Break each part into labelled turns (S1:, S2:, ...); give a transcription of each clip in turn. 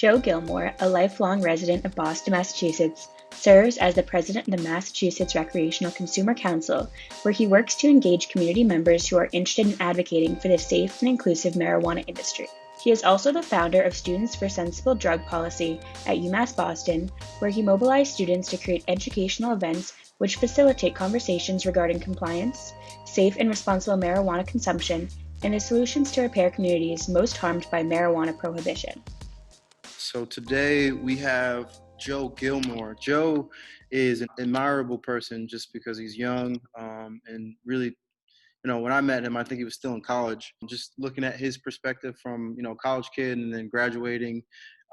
S1: Joe Gilmore, a lifelong resident of Boston, Massachusetts, serves as the president of the Massachusetts Recreational Consumer Council, where he works to engage community members who are interested in advocating for the safe and inclusive marijuana industry. He is also the founder of Students for Sensible Drug Policy at UMass Boston, where he mobilized students to create educational events which facilitate conversations regarding compliance, safe and responsible marijuana consumption, and the solutions to repair communities most harmed by marijuana prohibition.
S2: So today we have Joe Gilmore. Joe is an admirable person just because he's young and really, when I met him, I think he was still in college. Just looking at his perspective from, college kid and then graduating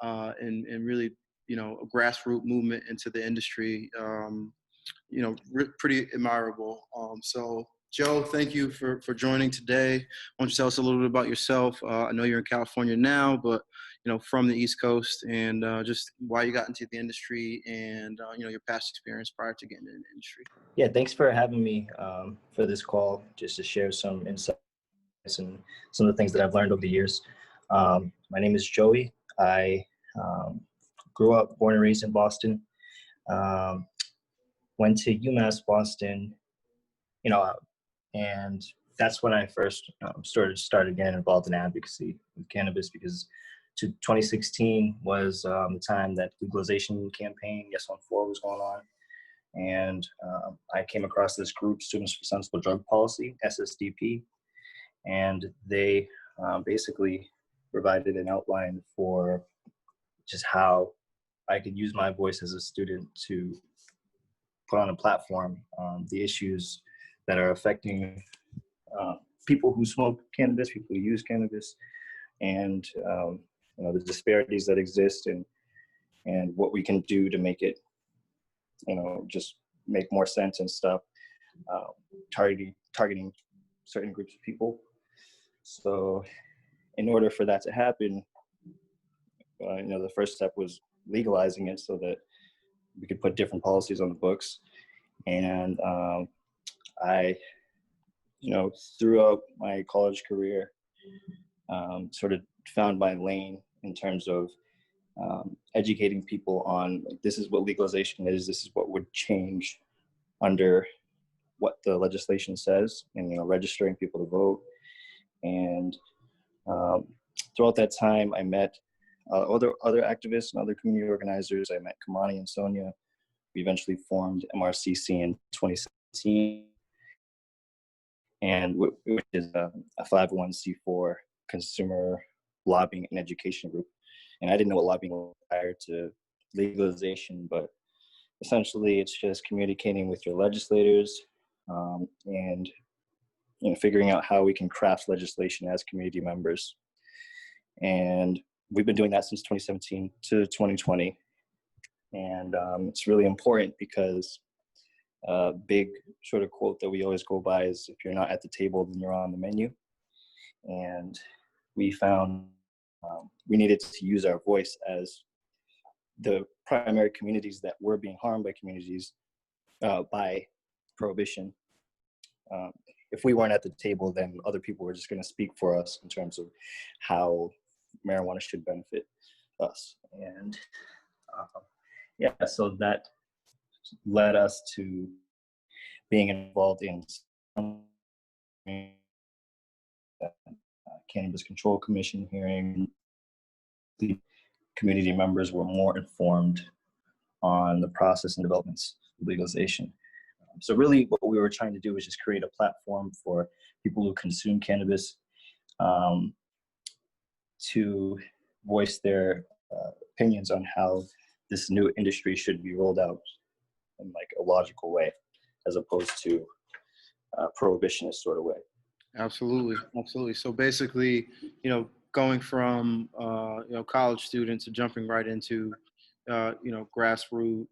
S2: and really, a grassroots movement into the industry, pretty admirable. So Joe, thank you for joining today. Why don't you tell us a little bit about yourself? I know you're in California now, but from the East Coast, and just why you got into the industry, and your past experience prior to getting into the industry.
S3: Yeah, thanks for having me for this call, just to share some insights and some of the things that I've learned over the years. My name is Joey. I grew up, born and raised in Boston. Went to UMass Boston, and that's when I first started getting involved in advocacy with cannabis, because 2016 was the time that legalization campaign, Yes on 4, was going on. And I came across this group, Students for Sensible Drug Policy, SSDP, and they basically provided an outline for just how I could use my voice as a student to put on a platform the issues that are affecting people who smoke cannabis, people who use cannabis, and the disparities that exist, and what we can do to make it, just make more sense and stop targeting certain groups of people. So in order for that to happen, the first step was legalizing it so that we could put different policies on the books. And I, throughout my college career, sort of found my lane in terms of educating people on, like, this is what legalization is, this is what would change under what the legislation says, and registering people to vote. And throughout that time, I met other activists and other community organizers. I met Kamani and Sonia. We eventually formed MRCC in 2017, and which is a 501c4 consumer lobbying and education group. And I didn't know what lobbying was prior to legalization, but essentially it's just communicating with your legislators and figuring out how we can craft legislation as community members. And we've been doing that since 2017 to 2020. And it's really important because a big sort of quote that we always go by is, if you're not at the table, then you're on the menu. And we found we needed to use our voice as the primary communities that were being harmed by prohibition. If we weren't at the table, then other people were just going to speak for us in terms of how marijuana should benefit us. And so that led us to being involved in Cannabis Control Commission hearing. The community members were more informed on the process and developments of legalization. So really what we were trying to do was just create a platform for people who consume cannabis to voice their opinions on how this new industry should be rolled out in like a logical way, as opposed to a prohibitionist sort of way.
S2: Absolutely. So basically, going from college students to jumping right into grassroots,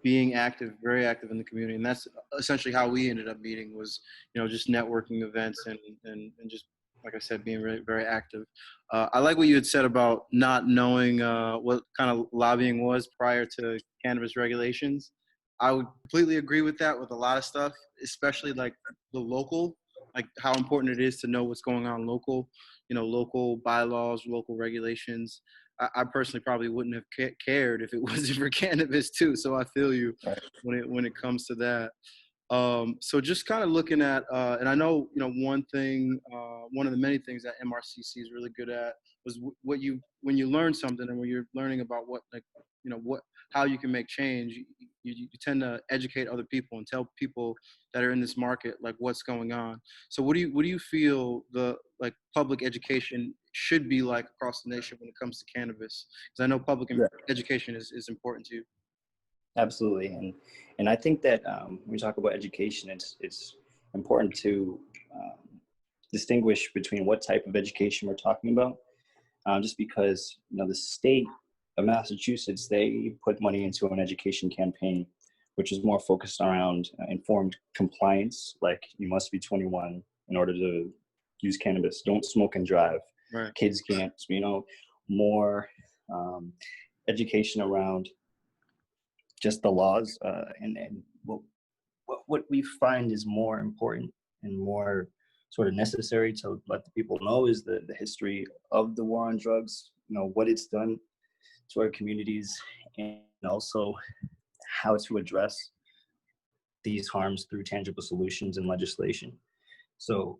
S2: being active, very active in the community, and that's essentially how we ended up meeting, was just networking events and just, like I said, being really very active. I like what you had said about not knowing what kind of lobbying was prior to cannabis regulations. I would completely agree with that, with a lot of stuff, especially like the local, like how important it is to know what's going on local, local bylaws, local regulations. I personally probably wouldn't have cared if it wasn't for cannabis too. So I feel you
S3: Right.
S2: when it comes to that. So just kind of looking at, and I know, one of the many things that MRCC is really good at was when you learn something and when you're learning about how you can make change, you tend to educate other people and tell people that are in this market, like what's going on. So what do you feel the public education should be like across the nation when it comes to cannabis? Because I know
S3: Yeah.
S2: education is important to you.
S3: Absolutely, and I think that when we talk about education, it's important to distinguish between what type of education we're talking about. Just because the state of Massachusetts, they put money into an education campaign, which is more focused around informed compliance, like you must be 21 in order to use cannabis. Don't smoke and drive.
S2: Right.
S3: Kids can't. More education around just the laws, and what we find is more important and more sort of necessary to let the people know is the history of the war on drugs, what it's done to our communities, and also how to address these harms through tangible solutions and legislation. So,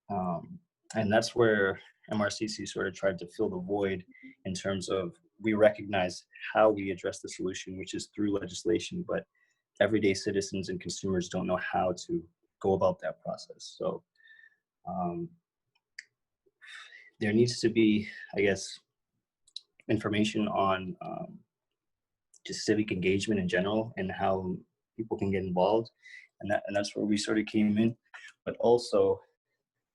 S3: and that's where MRCC sort of tried to fill the void in terms of we recognize how we address the solution, which is through legislation, but everyday citizens and consumers don't know how to go about that process. So there needs to be, I guess, information on just civic engagement in general and how people can get involved. And that's where we sort of came in. But also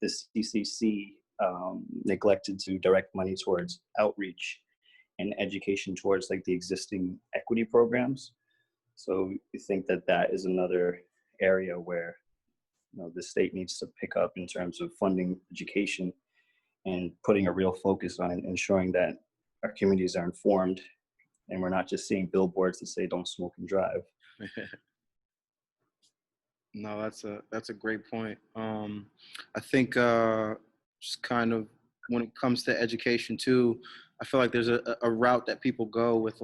S3: the CCC neglected to direct money towards outreach and education towards like the existing equity programs. So we think that that is another area where the state needs to pick up in terms of funding education and putting a real focus on it, ensuring that our communities are informed and we're not just seeing billboards that say don't smoke and drive.
S2: No, that's a great point. I think just kind of when it comes to education too, I feel like there's a route that people go with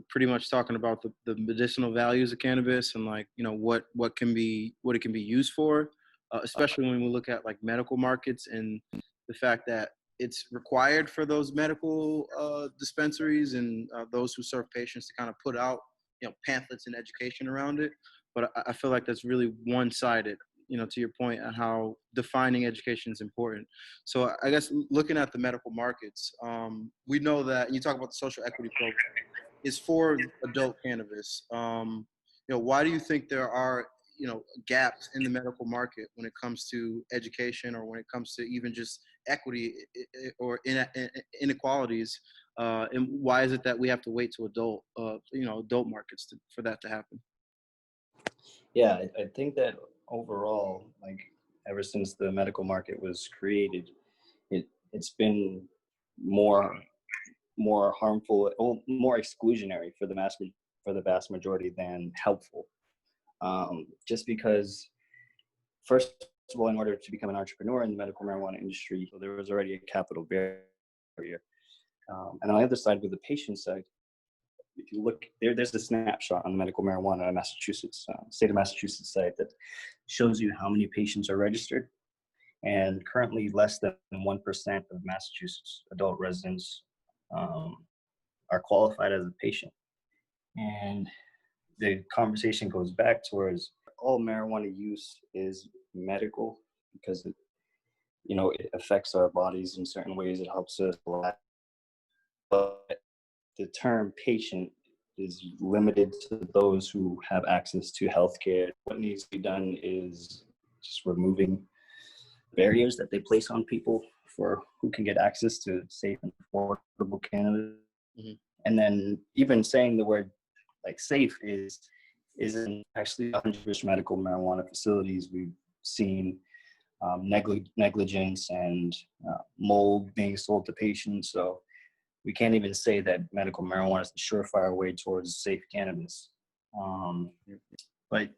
S2: pretty much talking about the medicinal values of cannabis and what it can be used for, especially when we look at like medical markets and the fact that it's required for those medical dispensaries and those who serve patients to kind of put out pamphlets and education around it. But I feel like that's really one-sided, to your point on how defining education is important. So I guess looking at the medical markets, we know that, and you talk about the social equity program, is for adult cannabis. Why do you think there are, gaps in the medical market when it comes to education or when it comes to even just equity or inequalities? And why is it that we have to wait to adult markets for that to happen?
S3: Yeah, I think that overall, like ever since the medical market was created, it's been more harmful, more exclusionary for the vast majority than helpful. Just because, first of all, in order to become an entrepreneur in the medical marijuana industry, there was already a capital barrier. And on the other side, with the patient side, if you look there's a snapshot on the medical marijuana in Massachusetts, state of Massachusetts site that shows you how many patients are registered. And currently less than 1% of Massachusetts adult residents are qualified as a patient. And the conversation goes back towards all marijuana use is medical because it affects our bodies in certain ways. It helps us a lot. But the term patient is limited to those who have access to healthcare. What needs to be done is just removing barriers that they place on people for who can get access to safe and affordable cannabis. Mm-hmm. And then even saying the word like safe isn't actually 100% medical marijuana facilities. We've seen negligence and mold being sold to patients. So we can't even say that medical marijuana is the surefire way towards safe cannabis. But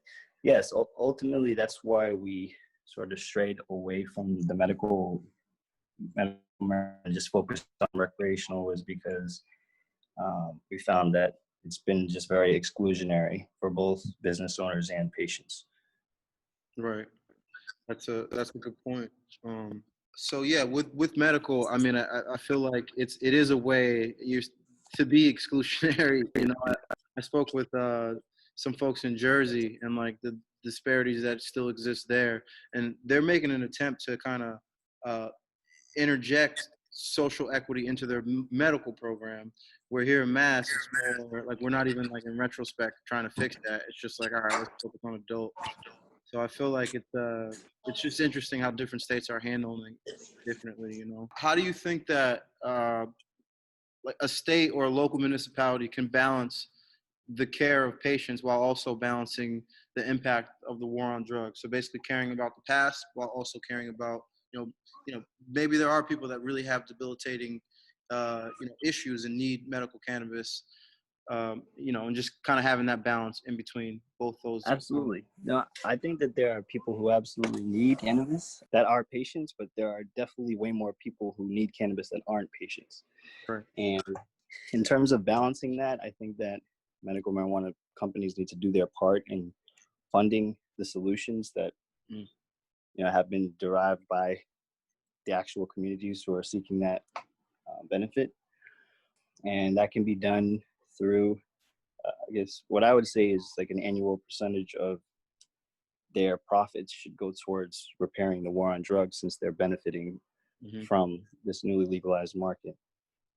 S3: yes, ultimately, that's why we sort of strayed away from the medical and just focused on recreational was because we found that it's been just very exclusionary for both business owners and patients.
S2: Right. That's a good point. So yeah, with medical, I mean, I feel like it is a way to be exclusionary. I spoke with some folks in Jersey and like the disparities that still exist there, and they're making an attempt to kind of interject social equity into their medical program. Where here in Mass, it's more like we're not even like in retrospect trying to fix that. It's just like, all right, let's focus on adult. So I feel like it's just interesting how different states are handling it differently. How do you think that like a state or a local municipality can balance the care of patients while also balancing the impact of the war on drugs? So basically caring about the past while also caring about, maybe there are people that really have debilitating, issues and need medical cannabis, and just kind of having that balance in between both those.
S3: Absolutely. No, I think that there are people who absolutely need cannabis that are patients, but there are definitely way more people who need cannabis that aren't patients.
S2: Right.
S3: And in terms of balancing that, I think that medical marijuana companies need to do their part in funding the solutions that have been derived by the actual communities who are seeking that benefit, and that can be done through I guess what I would say is like an annual percentage of their profits should go towards repairing the war on drugs, since they're benefiting from this newly legalized market.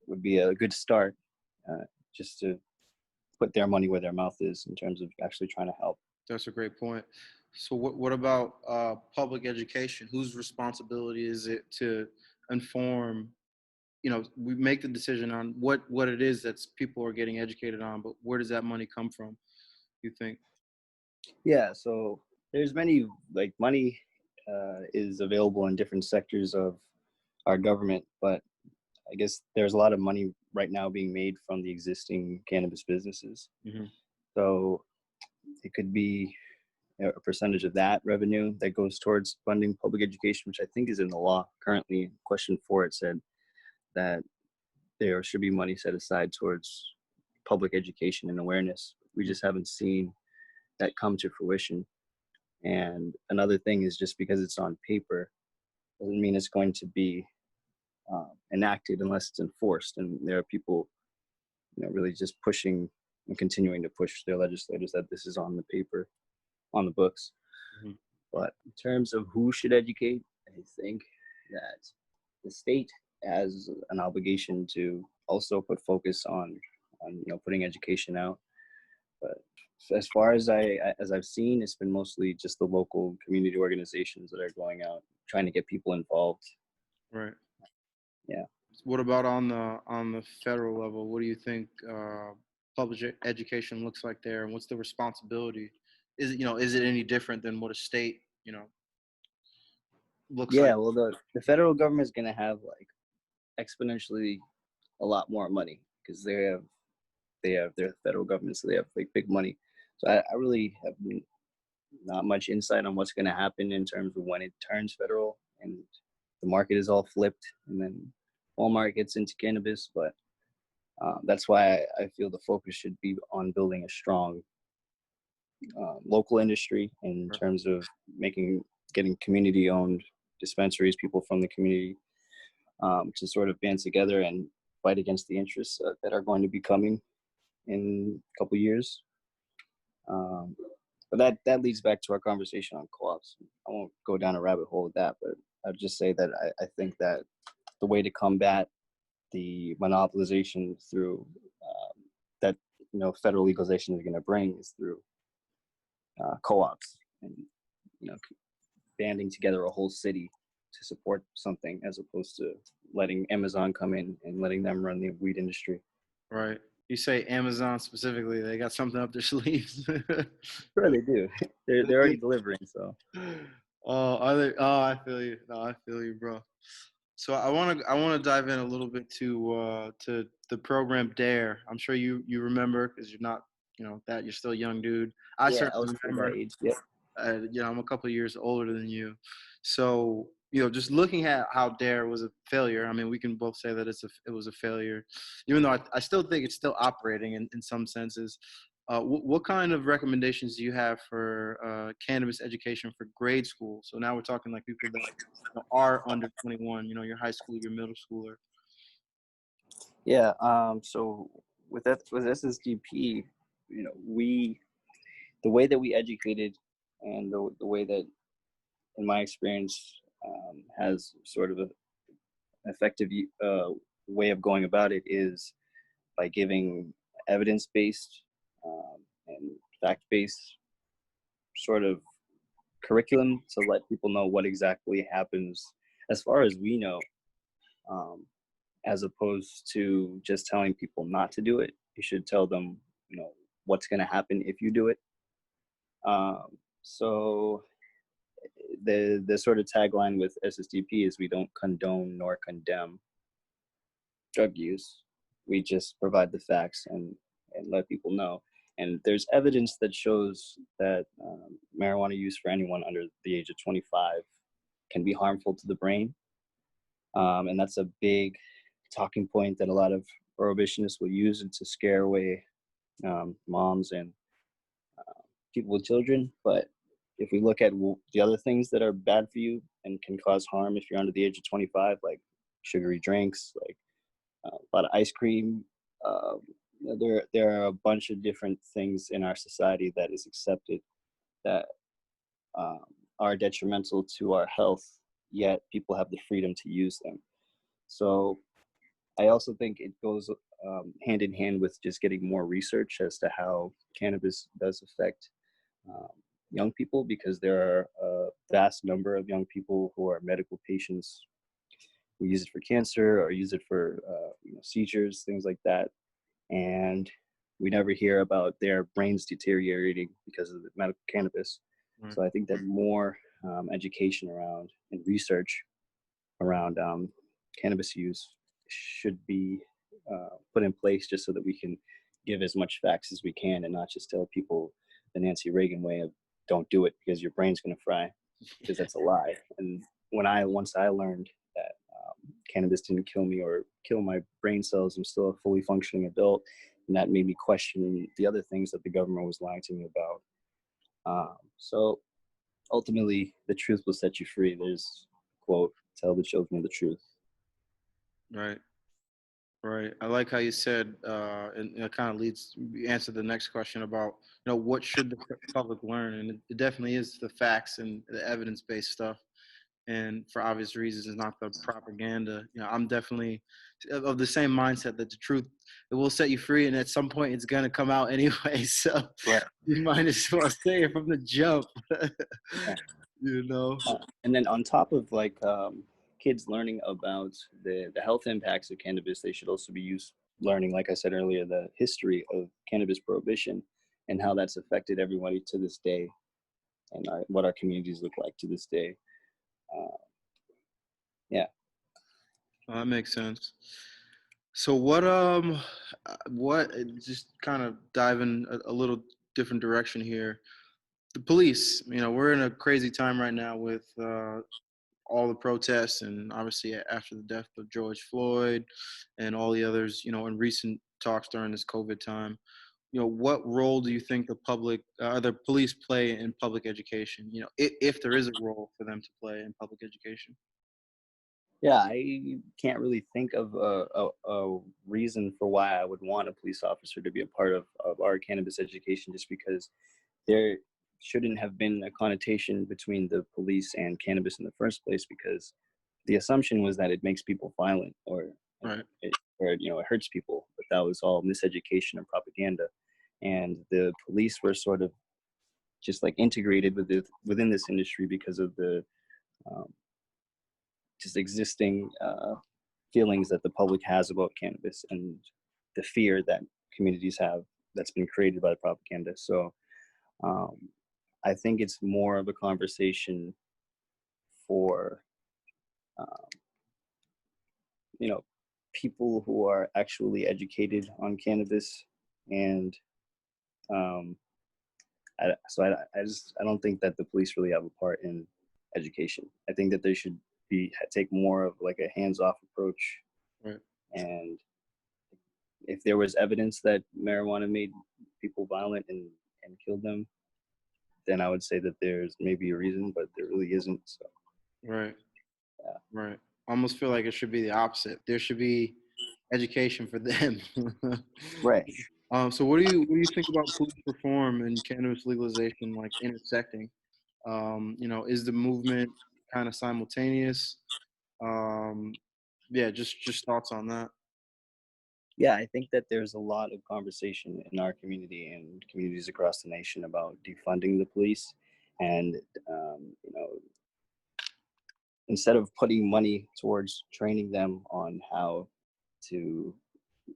S3: Would be a good start, just to put their money where their mouth is in terms of actually trying to help.
S2: That's a great point. So what about public education? Whose responsibility is it to inform, we make the decision on what it is that people are getting educated on, but where does that money come from, you think?
S3: Yeah, so there's many, like money is available in different sectors of our government, but I guess there's a lot of money right now being made from the existing cannabis businesses. So it could be a percentage of that revenue that goes towards funding public education, which I think is in the law currently. Question 4, it said that there should be money set aside towards public education and awareness. We just haven't seen that come to fruition. And another thing is, just because it's on paper doesn't mean it's going to be enacted unless it's enforced. And there are people, really just pushing and continuing to push their legislators that this is on the paper, on the books. But in terms of who should educate, I think that the state has an obligation to also put focus on putting education out. But as far as I've seen, it's been mostly just the local community organizations that are going out trying to get people involved.
S2: Right.
S3: Yeah.
S2: What about on the federal level? What do you think public education looks like there, and what's the responsibility? Is it any different than what a state looks like?
S3: Yeah, well, the federal government is going to have like exponentially a lot more money because they have their federal government, so they have like big money. So I really have not much insight on what's going to happen in terms of when it turns federal and the market is all flipped and then Walmart gets into cannabis. But that's why I feel the focus should be on building a strong local industry in terms of getting community-owned dispensaries, people from the community, to sort of band together and fight against the interests that are going to be coming in a couple years. But that leads back to our conversation on co-ops. I won't go down a rabbit hole with that, but I'd just say that I think that the way to combat the monopolization through that federal legalization is going to bring is through co-ops and banding together a whole city to support something, as opposed to letting Amazon come in and letting them run the weed industry.
S2: Right. You say Amazon specifically, they got something up their sleeves.
S3: Sure, they do. They're already delivering. So.
S2: Oh, are they? Oh, I feel you. No, I feel you, bro. So I want to dive in a little bit to the program Dare. I'm sure you remember, because you're not that you're still a young dude. I
S3: was
S2: certainly remember.
S3: that age. Yep.
S2: I'm a couple of years older than you. So just looking at how Dare was a failure. I mean, we can both say that it was a failure, even though I still think it's still operating in some senses. What kind of recommendations do you have for cannabis education for grade school? So now we're talking like people that are under 21. Your high school, your middle schooler.
S3: Yeah. So with SSDP, the way that we educated, and the way that, in my experience, has sort of an effective way of going about it is by giving evidence-based and fact-based sort of curriculum to let people know what exactly happens as far as we know, as opposed to just telling people not to do it. You should tell them, what's going to happen if you do it. So the sort of tagline with SSDP is we don't condone nor condemn drug use. We just provide the facts and let people know. And there's evidence that shows that marijuana use for anyone under the age of 25 can be harmful to the brain. And that's a big talking point that a lot of prohibitionists will use to scare away moms and people with children. But if we look at the other things that are bad for you and can cause harm if you're under the age of 25, like sugary drinks, like a lot of ice cream, there are a bunch of different things in our society that is accepted that are detrimental to our health, yet people have the freedom to use them. So I also think it goes hand in hand with just getting more research as to how cannabis does affect young people, because there are a vast number of young people who are medical patients who use it for cancer or use it for seizures, things like that. And we never hear about their brains deteriorating because of the medical cannabis.
S2: Right.
S3: So I think that more education around and research around cannabis use should be put in place, just so that we can give as much facts as we can and not just tell people the Nancy Reagan way of don't do it because your brain's going to fry, because that's a lie. And once I learned that cannabis didn't kill me or kill my brain cells, I'm still a fully functioning adult, and that made me question the other things that the government was lying to me about. So ultimately, the truth will set you free. There's a quote, "Tell the children the truth."
S2: Right. Right. I like how you said, and it kind of answer the next question about, what should the public learn? And it definitely is the facts and the evidence-based stuff. And for obvious reasons, it's not the propaganda. I'm definitely of the same mindset that the truth, it will set you free. And at some point it's going to come out anyway. So
S3: Right.
S2: you might as well say it from the jump,
S3: And then on top of kids learning about the health impacts of cannabis, they should also be learning, like I said earlier, the history of cannabis prohibition and how that's affected everybody to this day, and what our communities look like to this day. Yeah.
S2: Well, that makes sense. So what, just kind of dive in a little different direction here. The police, we're in a crazy time right now with all the protests, and obviously after the death of George Floyd and all the others, in recent talks during this COVID time. What role do you think the police play in public education? If there is a role for them to play in public education.
S3: Yeah, I can't really think of a reason for why I would want a police officer to be a part of our cannabis education, just because there shouldn't have been a connotation between the police and cannabis in the first place, because the assumption was that it makes people violent or
S2: Right.
S3: it hurts people, but that was all miseducation and propaganda. And the police were sort of just integrated within this industry because of the just existing feelings that the public has about cannabis and the fear that communities have that's been created by the propaganda. So I think it's more of a conversation for people who are actually educated on cannabis, and I don't think that the police really have a part in education. I think that they should take more of like a hands-off approach.
S2: Right.
S3: And if there was evidence that marijuana made people violent and killed them, then I would say that there's maybe a reason, but there really isn't. So.
S2: Right.
S3: Yeah.
S2: Right. I almost feel like it should be the opposite. There should be education for them.
S3: Right.
S2: So what do you think about police reform and cannabis legalization like intersecting? Is the movement kind of simultaneous? Yeah, just thoughts on that.
S3: Yeah, I think that there's a lot of conversation in our community and communities across the nation about defunding the police, and instead of putting money towards training them on how to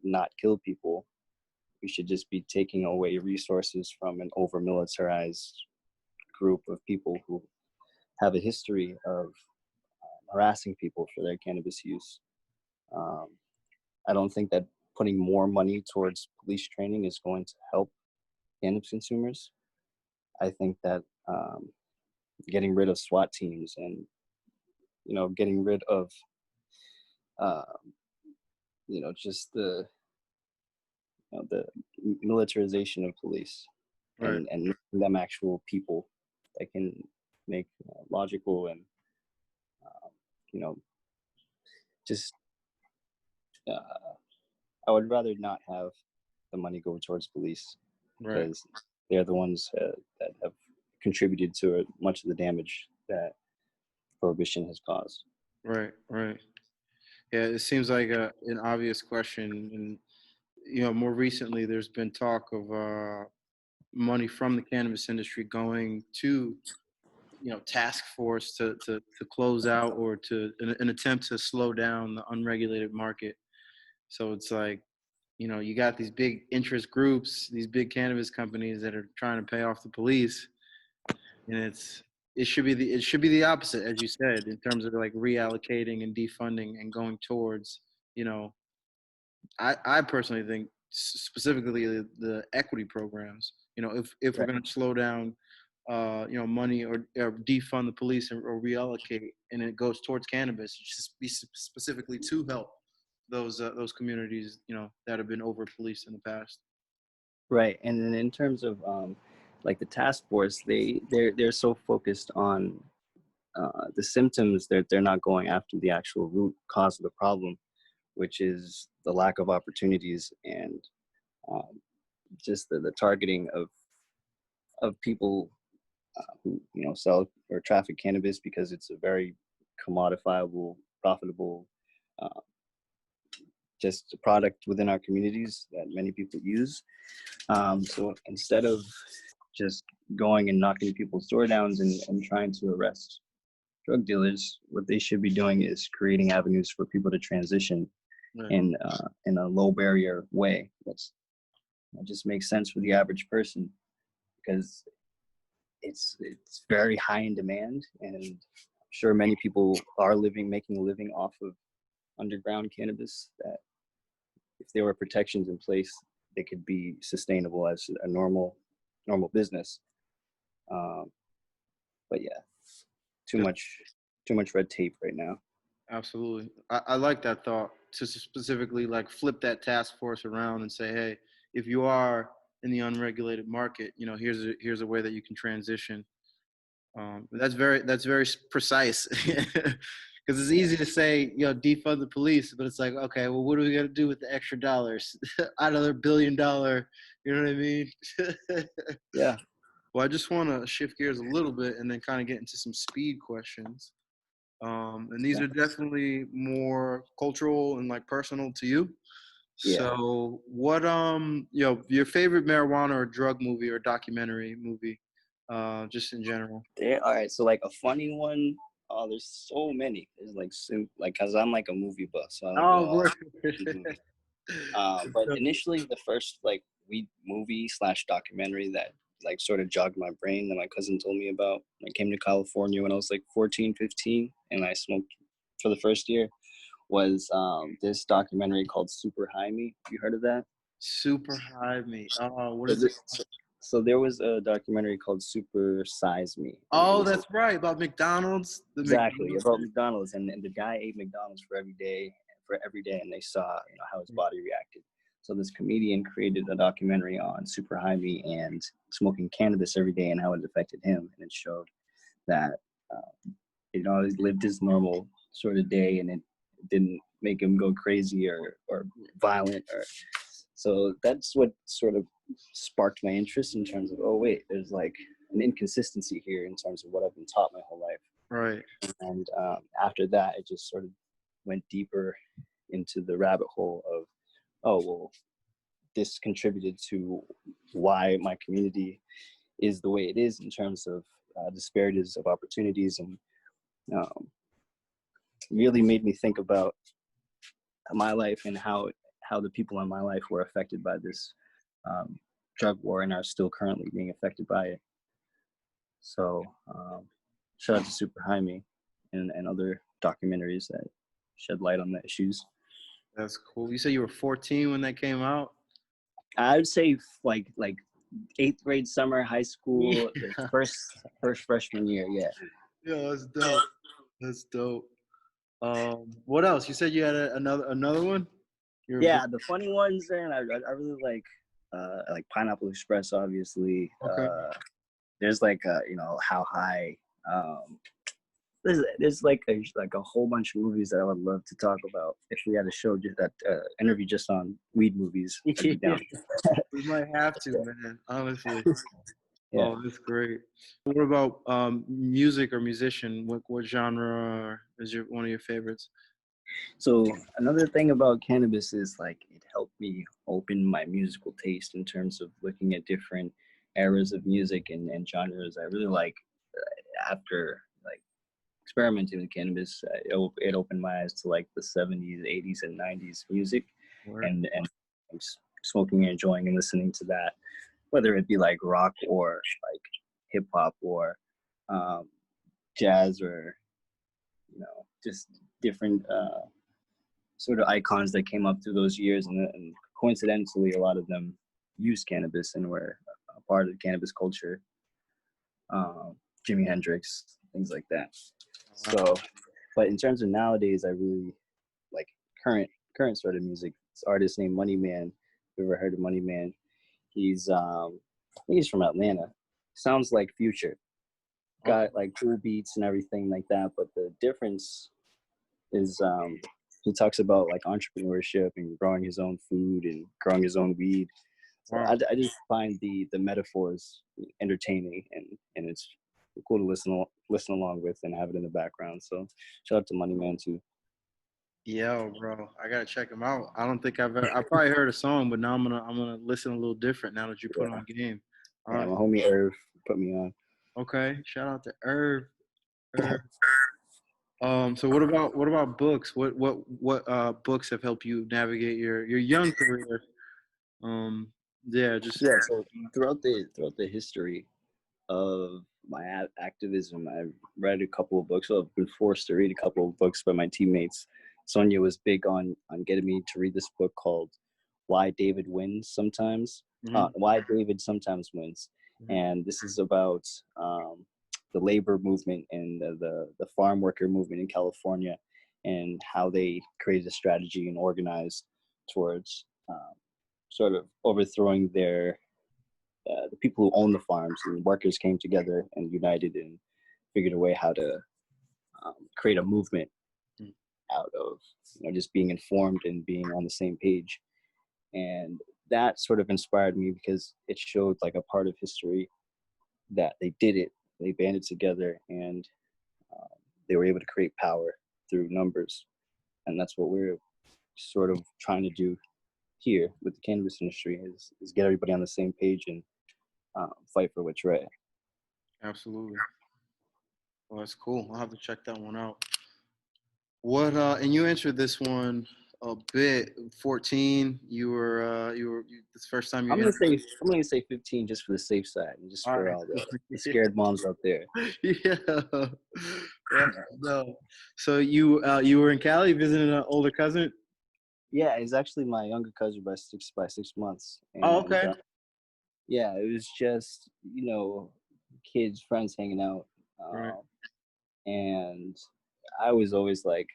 S3: not kill people, we should just be taking away resources from an over-militarized group of people who have a history of harassing people for their cannabis use. I don't think that putting more money towards police training is going to help cannabis consumers. I think that getting rid of SWAT teams and getting rid of just the militarization of police,
S2: Right.
S3: and making them actual people that can make logical and just I would rather not have the money go towards police,
S2: Right.
S3: because they're the ones that have contributed to much of the damage that prohibition has caused.
S2: Right. Right. Yeah, it seems like an obvious question, and more recently there's been talk of money from the cannabis industry going to task force to close out or to an attempt to slow down the unregulated market. So it's like you got these big interest groups, these big cannabis companies that are trying to pay off the police, and it should be the opposite, as you said, in terms of like reallocating and defunding and going towards I personally think specifically the equity programs. If we're
S3: Right.
S2: going to slow down, money or defund the police or reallocate, and it goes towards cannabis, it should be specifically to help those communities, that have been over policed in the past.
S3: Right. And then in terms of like the task force, they're so focused on the symptoms that they're not going after the actual root cause of the problem, which is the lack of opportunities and um, just the targeting of people who sell or traffic cannabis, because it's a very commodifiable, profitable, uh, just a product within our communities that many people use. So instead of just going and knocking people's door downs and trying to arrest drug dealers, what they should be doing is creating avenues for people to transition
S2: Right.
S3: in a low barrier way. That just makes sense for the average person, because it's very high in demand, and I'm sure many people are making a living off of underground cannabis, that if there were protections in place, they could be sustainable as a normal business. But yeah, too much red tape right now.
S2: Absolutely. I like that thought, to specifically like flip that task force around and say, hey, if you are in the unregulated market, here's a way that you can transition. That's very precise, because it's easy to say, defund the police, but it's like, okay, well, what are we gonna do with the extra dollars out of their $1 billion? You know what I mean?
S3: Yeah.
S2: Well, I just want to shift gears a little bit and then kind of get into some speed questions. And these
S3: Yeah.
S2: are definitely more cultural and like personal to you.
S3: Yeah.
S2: So what your favorite marijuana or drug movie or documentary movie, just in general?
S3: All right. So like a funny one. Oh, there's so many. There's like cause I'm like a movie buff, so I like
S2: Oh,
S3: all
S2: boy.
S3: these movies. But initially, the first like weed movie / documentary that like sort of jogged my brain that my cousin told me about. I came to California when I was like 14, 15, and I smoked for the first year. Was this documentary called Super High Me? You heard of that?
S2: Super High Me. Oh, what
S3: So
S2: is it?
S3: So there was a documentary called Super Size Me.
S2: Oh, that's right, about McDonald's.
S3: Exactly, about McDonald's, and the guy ate McDonald's for every day, and they saw how his body reacted. So this comedian created a documentary on Super High Me and smoking cannabis every day and how it affected him, and it showed that he lived his normal sort of day, and it didn't make him go crazy or violent. So that's what sort of sparked my interest in terms of, oh wait, there's like an inconsistency here in terms of what I've been taught my whole life.
S2: Right.
S3: And after that, it just sort of went deeper into the rabbit hole of, oh well, this contributed to why my community is the way it is in terms of disparities of opportunities, and really made me think about my life and how the people in my life were affected by this drug war and are still currently being affected by it. So shout out to Super High Me and other documentaries that shed light on the issues.
S2: That's cool. You said you were 14 when that came out?
S3: I would say like 8th grade summer, high school,
S2: Yeah.
S3: first freshman year. Yeah.
S2: Yeah, that's dope. That's dope. What else? You said you had another one?
S3: Yeah, the funny ones, and I really like Pineapple Express, obviously.
S2: Okay.
S3: There's like How High. There's like a whole bunch of movies that I would love to talk about if we had a show just that interview just on weed movies. I'd be down.
S2: We might have to, man. Honestly.
S3: Yeah.
S2: Oh, that's great. What about music or musician? What genre is one of your favorites?
S3: So another thing about cannabis is like it helped me open my musical taste in terms of looking at different eras of music and genres. I really like after like experimenting with cannabis, it opened my eyes to like the 70s, 80s, and 90s music, and smoking and enjoying and listening to that, whether it be like rock or like hip hop or jazz or just different sort of icons that came up through those years, and coincidentally a lot of them used cannabis and were a part of the cannabis culture. Jimi Hendrix, things like that. So, but in terms of nowadays, I really like current sort of music. This artist named Money Man. You ever heard of Money Man? He's I think he's from Atlanta. Sounds like Future. Got like cool beats and everything like that, but the difference is he talks about like entrepreneurship and growing his own food and growing his own weed. So I just find the metaphors entertaining, and it's cool to listen along with and have it in the background. So shout out to Money Man too.
S2: Yo, bro, I gotta check him out. I don't think I probably heard a song, but now I'm gonna listen a little different now that you put on game.
S3: Yeah, my homie Irv put me on.
S2: Okay, shout out to Irv. So what about books? What books have helped you navigate your young career?
S3: So throughout the history of my activism, I've read a couple of books. So I've been forced to read a couple of books by my teammates. Sonia was big on getting me to read this book called Why David Wins Sometimes. Why David Sometimes Wins. And this is about the labor movement and the farm worker movement in California, and how they created a strategy and organized towards sort of overthrowing the people who own the farms, and workers came together and united and figured a way how to create a movement out of just being informed and being on the same page. And that sort of inspired me because it showed like a part of history that they did it. They banded together and they were able to create power through numbers. And that's what we're sort of trying to do here with the cannabis industry is get everybody on the same page and fight for what's right.
S2: Absolutely. Well, that's cool. I'll have to check that one out. What and you answered this one a bit. 14. You were this first time you.
S3: I'm gonna say 15 just for the safe side and just for all the scared moms out there.
S2: Yeah. No. So you were in Cali visiting an older cousin?
S3: Yeah, he's actually my younger cousin by six months. And,
S2: oh, okay.
S3: yeah, it was just, kids, friends hanging out.
S2: Right.
S3: And I was always like,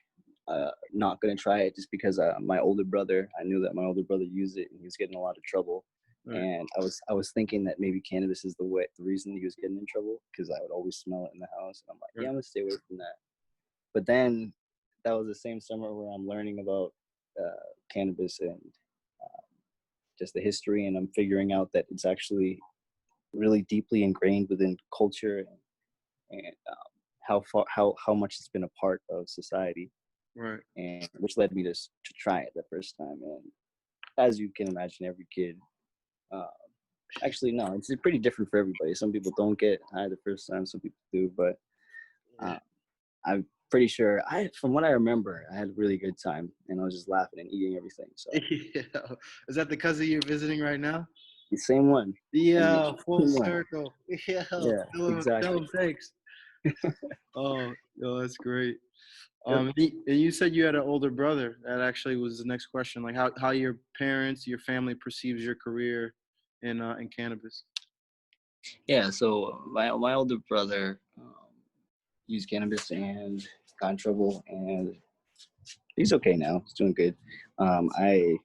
S3: not gonna try it just because my older brother, I knew that my older brother used it and he was getting in a lot of trouble.
S2: Right.
S3: And I was thinking that maybe cannabis is the reason he was getting in trouble, because I would always smell it in the house. And I'm like, yeah,
S2: Right.
S3: I'm gonna stay away from that. But then that was the same summer where I'm learning about cannabis and just the history, and I'm figuring out that it's actually really deeply ingrained within culture, and how much it's been a part of society,
S2: Right.
S3: and which led me to try it the first time. And as you can imagine, every kid, uh, actually no, it's pretty different for everybody. Some people don't get high the first time, some people do, but
S2: Yeah.
S3: I'm pretty sure, from what I remember, I had a really good time, and I was just laughing and eating everything. So
S2: Yeah. Is that the cousin you're visiting right now?
S3: the same one.
S2: Yeah, full
S3: Same one.
S2: circle. Yeah,
S3: Yeah,
S2: tell
S3: exactly.
S2: him thanks. Oh, yo, that's great.
S3: Yep.
S2: And you said you had an older brother. That actually was the next question. Like how your parents, your family perceives your career in cannabis.
S3: Yeah, so my older brother used cannabis and got in trouble, and he's okay now. He's doing good. I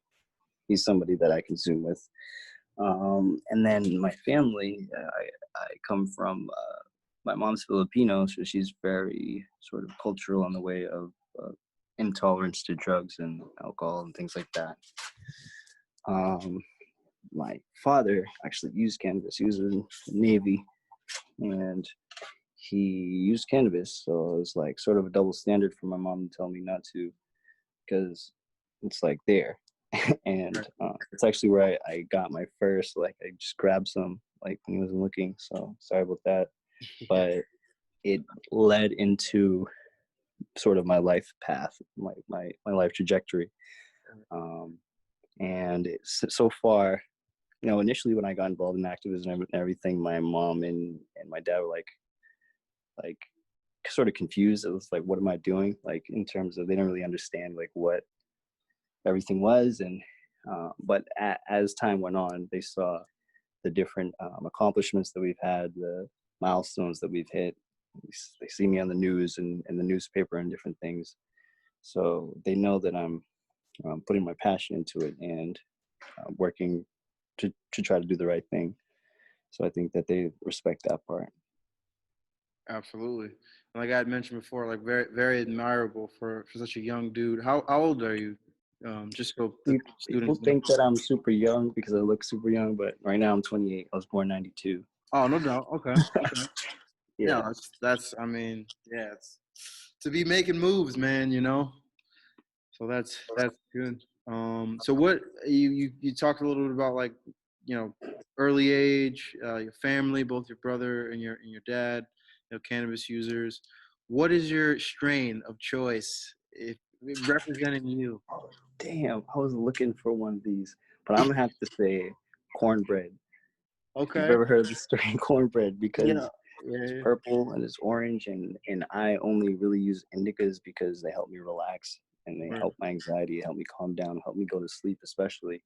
S3: He's somebody that I consume with. And then my family, I come from. My mom's Filipino, so she's very sort of cultural on the way of intolerance to drugs and alcohol and things like that. Um, my father actually used cannabis. He was in the Navy, and he used cannabis. So it was like sort of a double standard for my mom to tell me not to, because it's like there. And
S2: Right.
S3: it's actually where I got my first, like, I just grabbed some, like, when he wasn't looking. So sorry about that.
S2: Yeah.
S3: But it led into sort of my life path, my life trajectory. Um, and so far, initially when I got involved in activism and everything, my mom and my dad were like sort of confused. It was like, what am I doing? Like, in terms of, they didn't really understand like what everything was. And but as time went on, they saw the different accomplishments that we've had, the milestones that we've hit. They see me on the news and the newspaper and different things, so they know that I'm putting my passion into it and working to try to do the right thing. So I think that they respect that part.
S2: Absolutely. Like I had mentioned before, like very very admirable for such a young dude. How old are you? Just so the
S3: People
S2: students know.
S3: think that I'm super young because I look super young, but right now I'm 28. I was born 92.
S2: Oh, no doubt. Okay. Okay.
S3: Yeah.
S2: Yeah, that's I mean, yeah, it's to be making moves, man, you know. So that's good. So what you talked a little bit about, like, early age, your family, both your brother and your dad, cannabis users. What is your strain of choice if representing you?
S3: Damn, I was looking for one of these, but I'm gonna have to say cornbread. If you've
S2: Okay.
S3: ever heard of the strain cornbread,
S2: Yeah.
S3: because
S2: Yeah.
S3: it's
S2: Yeah.
S3: purple and it's orange, and I only really use indicas because they help me relax and they
S2: Right.
S3: help my anxiety, help me calm down, help me go to sleep, especially.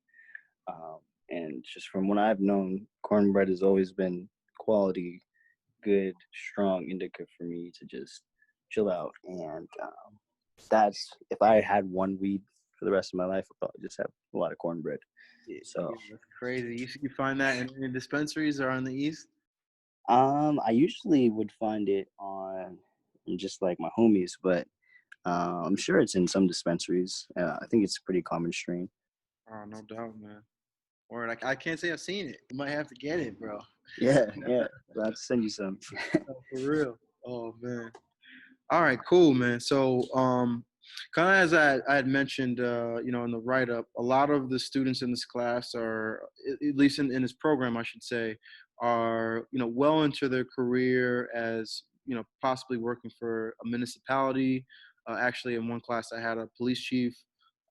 S3: And just from what I've known, cornbread has always been quality, good, strong indica for me to just chill out. And that's, if I had one weed for the rest of my life, I'd probably just have a lot of cornbread.
S2: Yeah,
S3: So
S2: that's crazy. You find that in dispensaries or on the east?
S3: I usually would find it on just like my homies, but I'm sure it's in some dispensaries. I think it's a pretty common strain.
S2: Oh, no doubt, man. Or I can't say I've seen it. You might have to get it, bro.
S3: Yeah, yeah. I'll have to send you some.
S2: No, for real. Oh man. All right, cool, man. So, kind of as I had mentioned, in the write up, a lot of the students in this class are, at least in this program, I should say, are, well into their career as, possibly working for a municipality. Actually, in one class, I had a police chief,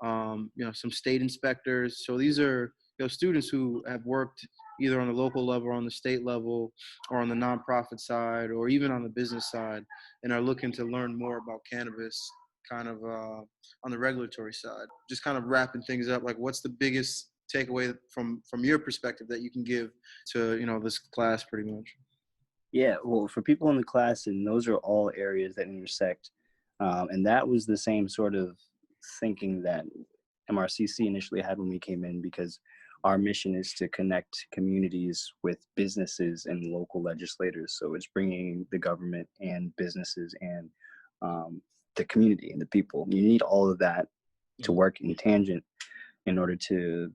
S2: some state inspectors. So these are, students who have worked either on the local level or on the state level or on the nonprofit side or even on the business side, and are looking to learn more about cannabis kind of on the regulatory side. Just kind of wrapping things up, like what's the biggest takeaway from your perspective that you can give to, this class pretty much?
S3: Yeah, well, for people in the class, and those are all areas that intersect. And that was the same sort of thinking that MRCC initially had when we came in, because our mission is to connect communities with businesses and local legislators. So it's bringing the government and businesses and the community and the people. You need all of that to work in tangent in order to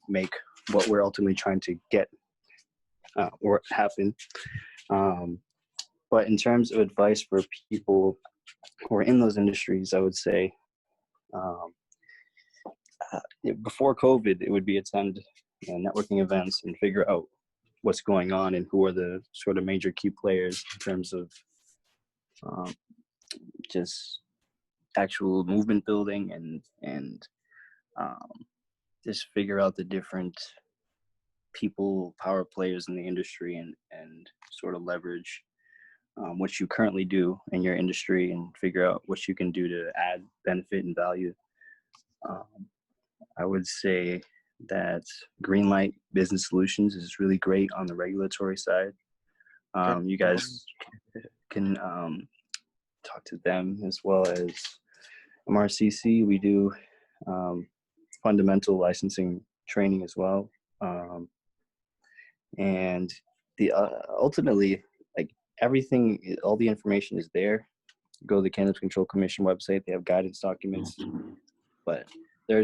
S3: make what we're ultimately trying to get or happen. But in terms of advice for people who are in those industries, I would say before COVID, it would be attend networking events and figure out what's going on and who are the sort of major key players in terms of just actual movement building and just figure out the different people, power players in the industry, and sort of leverage what you currently do in your industry and figure out what you can do to add benefit and value. I would say that Greenlight Business Solutions is really great on the regulatory side. You guys can talk to them, as well as MRCC. We do fundamental licensing training as well. And the ultimately, like, everything, all the information is there. Go to the Cannabis Control Commission website. They have guidance documents, but there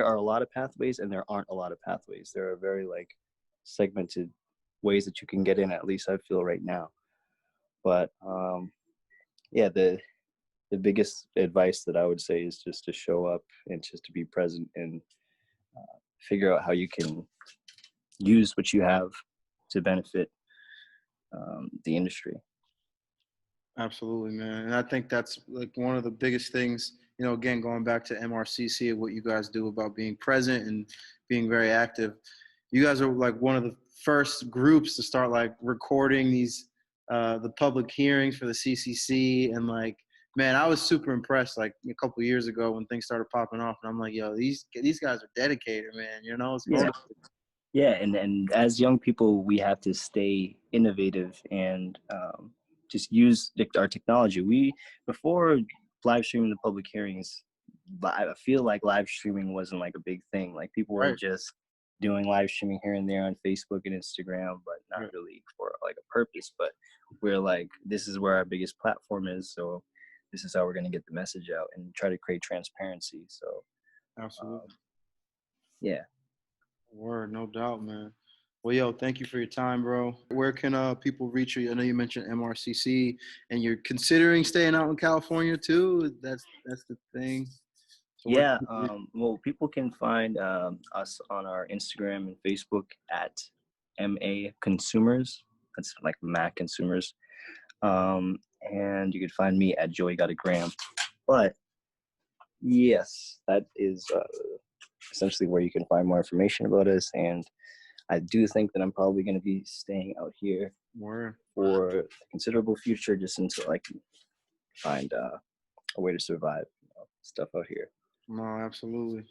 S3: are a lot of pathways and there aren't a lot of pathways. There are very segmented ways that you can get in, at least I feel right now. But yeah, the biggest advice that I would say is just to show up and just to be present and figure out how you can use what you have to benefit the industry.
S2: Absolutely, man. And I think that's one of the biggest things, again, going back to MRCC and what you guys do about being present and being very active. You guys are one of the first groups to start recording these, the public hearings for the CCC. And man, I was super impressed a couple of years ago when things started popping off. And I'm like, yo, these guys are dedicated, man. It's
S3: Yeah, and as young people, we have to stay innovative and just use our technology. Before live streaming the public hearings, I feel like live streaming wasn't a big thing. People were just doing live streaming here and there on Facebook and Instagram, but not really for a purpose. But we're this is where our biggest platform is, so this is how we're going to get the message out and try to create transparency. So
S2: absolutely.
S3: Yeah.
S2: Word, no doubt, man. Well, yo, thank you for your time, bro. Where can people reach you? I know you mentioned MRCC, and you're considering staying out in California too. That's the thing. So
S3: yeah. Well, people can find us on our Instagram and Facebook at MA Consumers. That's Mac Consumers. And you can find me at Joey Got a Gram. But yes, that is essentially where you can find more information about us. And I do think that I'm probably going to be staying out here for a considerable future, just until I can find a way to survive stuff out here.
S2: No, absolutely.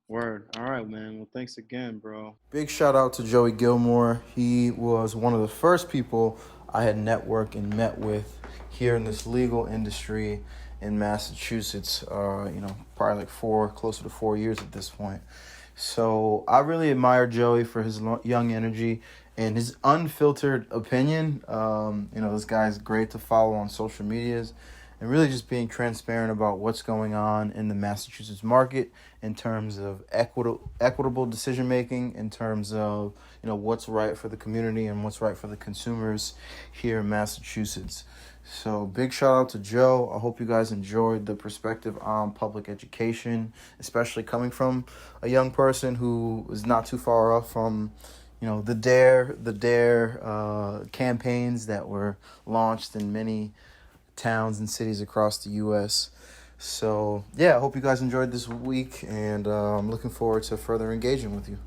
S2: Word. All right, man. Well, thanks again, bro. Big shout out to Joey Gilmore. He was one of the first people I had networked and met with here in this legal industry in Massachusetts, probably closer to 4 years at this point. So I really admire Joey for his young energy and his unfiltered opinion. This guy's great to follow on social medias and really just being transparent about what's going on in the Massachusetts market in terms of equitable decision making, in terms of what's right for the community and what's right for the consumers here in Massachusetts. So big shout out to Joe. I hope you guys enjoyed the perspective on public education, especially coming from a young person who is not too far off from the DARE campaigns that were launched in many towns and cities across the U.S. So, yeah, I hope you guys enjoyed this week, and I'm looking forward to further engaging with you.